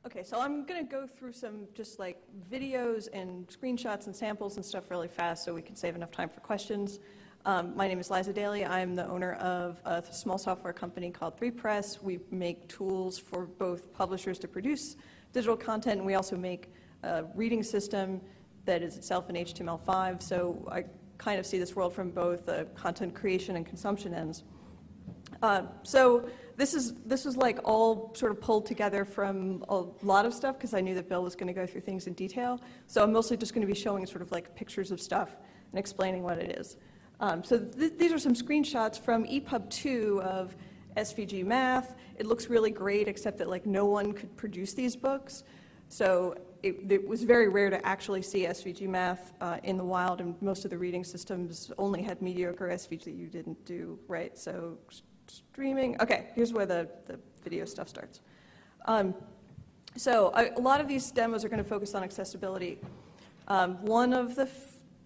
Okay, so I'm going to go through some just like videos and screenshots and samples and stuff really fast so we can save enough time for questions. My name is Liza Daly. I'm the owner of a small software company called epub3. We make tools for both publishers to produce digital content, and we also make a reading system that is itself in HTML5. So I kind of see this world from both content creation and consumption ends. So this was like all sort of pulled together from a lot of stuff because I knew that Bill was going to go through things in detail. So I'm mostly just going to be showing sort of like pictures of stuff and explaining what it is. So these are some screenshots from epub3 of SVG math. It looks really great, except that like no one could produce these books. So it was very rare to actually see SVG math in the wild, and most of the reading systems only had mediocre SVG that you didn't do, right? So streaming, okay, here's where the video stuff starts. So a lot of these demos are going to focus on accessibility. One of the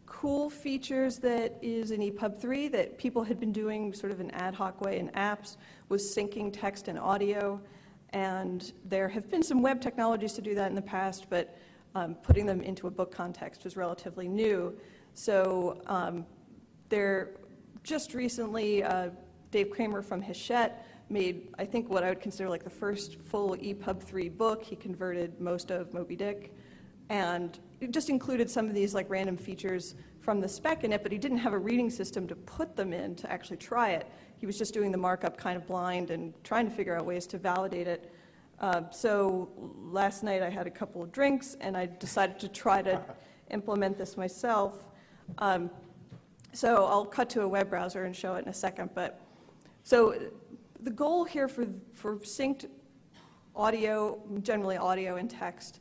cool features that is in epub3 that people had been doing sort of an ad hoc way in apps was syncing text and audio. And there have been some web technologies to do that in the past, but putting them into a book context was relatively new. So there, just recently, Dave Kramer from Hachette made, I think, what I would consider like the first full epub3 book. He converted most of Moby Dick, and it just included some of these like random features from the spec in it, but he didn't have a reading system to put them in to actually try it. He was just doing the markup kind of blind and trying to figure out ways to validate it. So last night I had a couple of drinks and I decided to try to implement this myself. So I'll cut to a web browser and show it in a second. But so the goal here for synced audio, generally audio and text,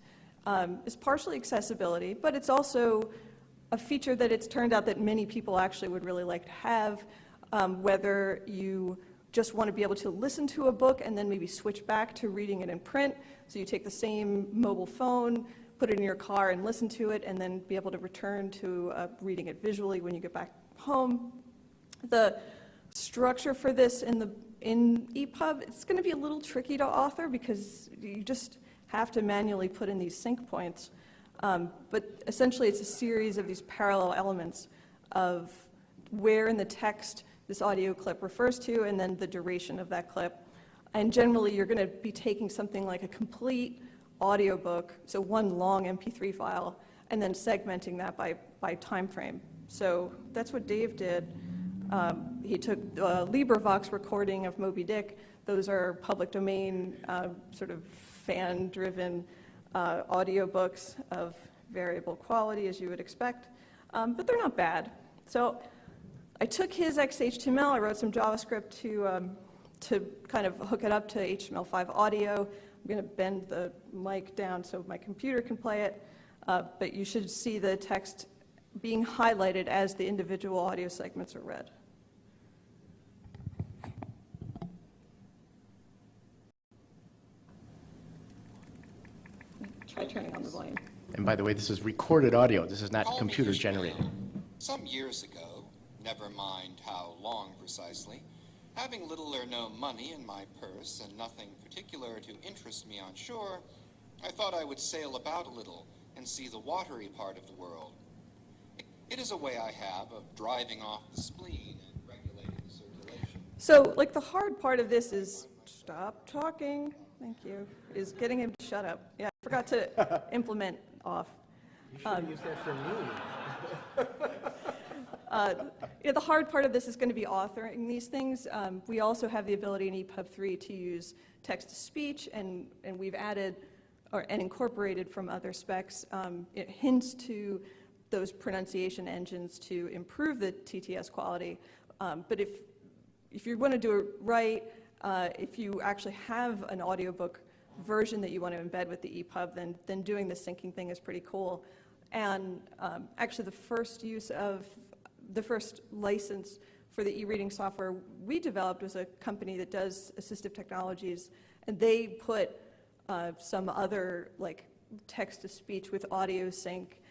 is partially accessibility, but it's also a feature that it's turned out that many people actually would really like to have, whether you just want to be able to listen to a book and then maybe switch back to reading it in print. So you take the same mobile phone, put it in your car and listen to it, and then be able to return to reading it visually when you get back home. The structure for this in EPUB, it's going to be a little tricky to author because you just have to manually put in these sync points. But essentially it's a series of these parallel elements of where in the text this audio clip refers to and then the duration of that clip. And generally you're going to be taking something like a complete audiobook, so one long MP3 file, and then segmenting that by time frame. So that's what Dave did. He took a LibriVox recording of Moby Dick. Those are public domain, sort of fan-driven audiobooks of variable quality, as you would expect, but they're not bad. So I took his XHTML, I wrote some JavaScript to kind of hook it up to HTML5 audio. I'm going to bend the mic down so my computer can play it, but you should see the text being highlighted as the individual audio segments are read. Try turning on the volume. And by the way, this is recorded audio. This is not computer generated. Some years ago, never mind how long precisely, having little or no money in my purse and nothing particular to interest me on shore, I thought I would sail about a little and see the watery part of the world. It is a way I have of driving off the spleen and regulating the circulation. So, like, the hard part of this is, stop talking, thank you, is getting him to shut up. Yeah, I forgot to implement off. You should have used that for me. Yeah, the hard part of this is going to be authoring these things. We also have the ability in epub3 to use text-to-speech, and we've added and incorporated from other specs hints to those pronunciation engines to improve the TTS quality. But if you want to do it right, if you actually have an audiobook version that you want to embed with the EPUB, then doing the syncing thing is pretty cool. And actually the first license for the e-reading software we developed was a company that does assistive technologies, and they put some other like text-to-speech with audio sync,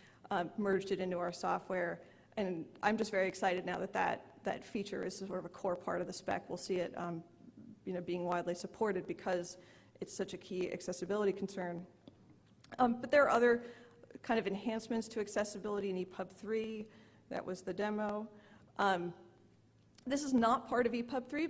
merged it into our software, and I'm just very excited now that feature is sort of a core part of the spec. We'll see it being widely supported because it's such a key accessibility concern. But there are other kind of enhancements to accessibility in epub3. That was the demo. This is not part of epub3,